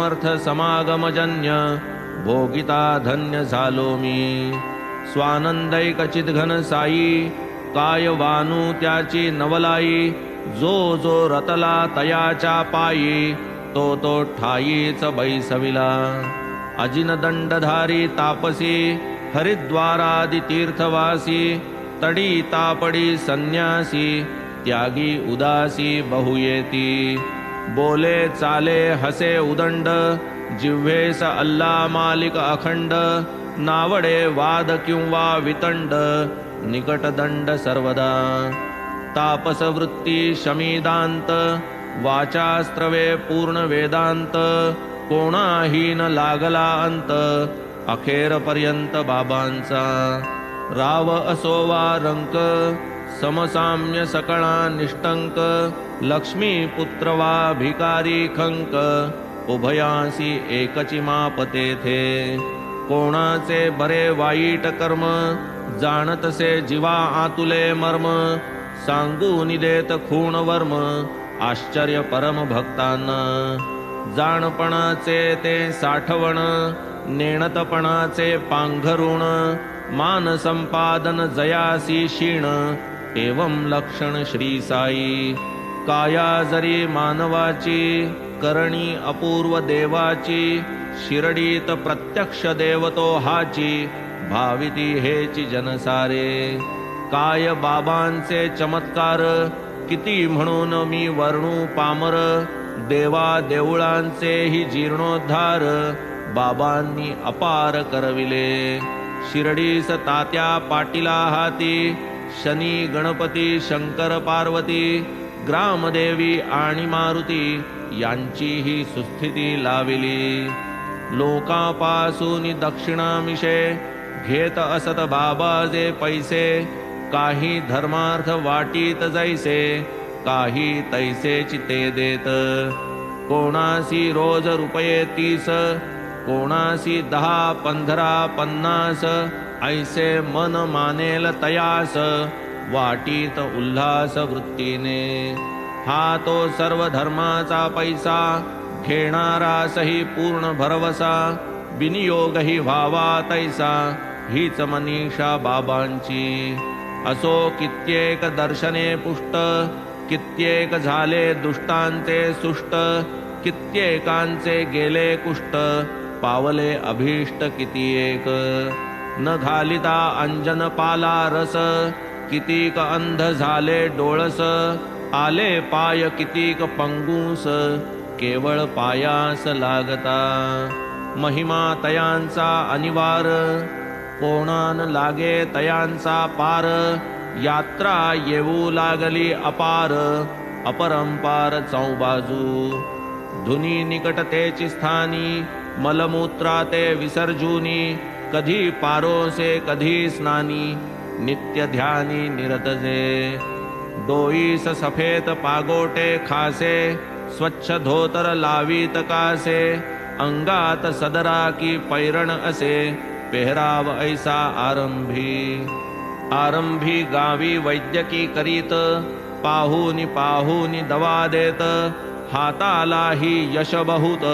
अर्थ समागमजन्य भोगिता धन्य झालो मी. स्वानंदैक चिदघन साई काय वानू त्याची नवलाई. जो जो रतला तयाच्या पायी तो ठाईच बैसविला. अजिन दंडधारी तापसी हरिद्वारादि तीर्थवासी. तडी तापडी संन्यासी त्यागी उदासी बहुयेती. बोले चाले हसे उदंड जिव्हेस अल्ला मालिक अखंड. नावडे वाद किंवा वितंड निकटदंड सर्वदा. तापस वृत्ती शमीदांत वाचास्त्रवे पूर्ण वेदांत. कोणाही न लागला अंत अखेरपर्यंत बाबांचा. राव असो वा रंक समसाम्य सकळा निष्टंक. लक्ष्मी पुत्र वा भिकारी खंक उभयासी एकची माप तेथे. कोणाचे बरे वाईट कर्म जाणतसे जीवा आतुले मर्म. सांगून देत खूण वर्म आश्चर्य परम भक्तांना. जाणपणाचे ते साठवण नेणतपणाचे पांघरुण. मान संपादन जयासी क्षीण एवं लक्षण श्री साई. काया जरी मानवाची करणी अपूर्व देवाची. शिरडीत प्रत्यक्ष देवतो हाची भाविती हेची जनसारे. काय बाबांचे चमत्कार किती म्हणून मी वर्णू पामर. देवा देऊळांचे ही जीर्णोद्धार बाबांनी अपार करविले. शिर्डीस तात्या पाटीला हाती शनी गणपती शंकर पार्वती. ग्रामदेवी आणि मारुती यांची ही सुस्थिती लाविली. लोकांपासून दक्षिणामिषे घेत असत बाबा जे पैसे. काही धर्मार्थ वाटीत जैसे काही तैसेची ते देत. कोणासी रोज रुपये 30 कोणासी 10 15 50. ऐसे मन मानेल तयास वाटीत उल्हास वृत्तीने. हा तो सर्व धर्माचा पैसा घेणारा सही पूर्ण भरवसा. बिनियोगही व्हावा तैसा हीच मनीषा बाबांची. असो कित्येक दर्शने पुष्ट कित्येक झाले दुष्टांचे सुष्ट. कित्येकांचे गेले कुष्ट पावले अभीष्ट कितीएक. न घालिता अंजन पाला रस कितीक अंध झाले डोळस. आले पाय कितीक पंगूस केवळ पायास लागता. महिमा तयांचा अनिवार कोणान लागे तयांचा पार. यात्रा येऊ लागली अपार अपरंपार चौबाजू. धुनी निकटतेची स्थानी मलमूत्राते विसर्जूनी. कधी पारोसे कधी स्नानी नित्य ध्यानी निरतजे. डोईस सफेद पागोटे खासे स्वच्छ धोतर लावीत कासे. अंगात सदरा की पैरण असे पेहराव ऐसा आरंभी. आरंभी गावी वैद्यकी करीत पाहूनी पाहूनी दवा देत. हातालाही यश बहुत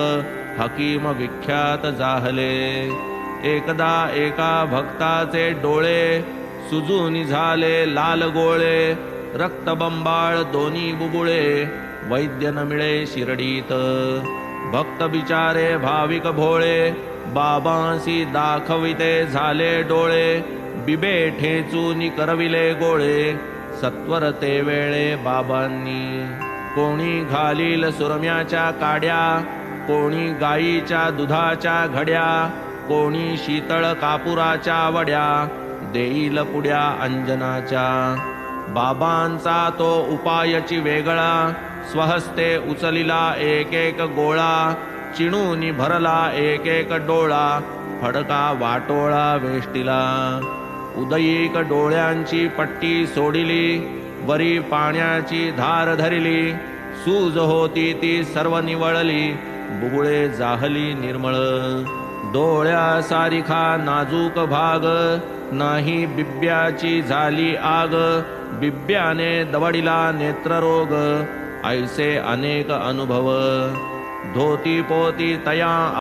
हकीम विख्यात जाहले. एकदा एका भक्ताचे डोळे सुजून झाले लाल गोळे. रक्तबंबाळ दोन्ही बुबुळे वैद्य न मिळे शिर्डीत. भक्त बिचारे भाविक भोळे बाबांसी दाखविते झाले डोळे. बिबे ठेचून करविले गोळे सत्वर ते वेळे बाबांनी. कोणी घालील सुरम्याच्या काड्या कोणी गाईच्या दुधाच्या घड्या. कोणी शीतळ कापुराच्या वड्या देईल पुड्या अंजनाच्या. बाबांचा तो उपायची वेगळा स्वहस्ते उचलिला एक एक गोळा. चिणूनी भरला एक एक डोळा फडका वाटोळा वेष्टीला. उदयीक डोळ्यांची पट्टी सोडिली वरी पाण्याची धार धरिली. सूज होती ती सर्व निवळली बुबुळे जाहली निर्मळ. डोळ्या सारिखा नाजूक भाग नाही बिब्याची झाली आग. बिब्याने दवडिला नेत्ररोग ऐसे अनेक अनुभव. धोती पोती तया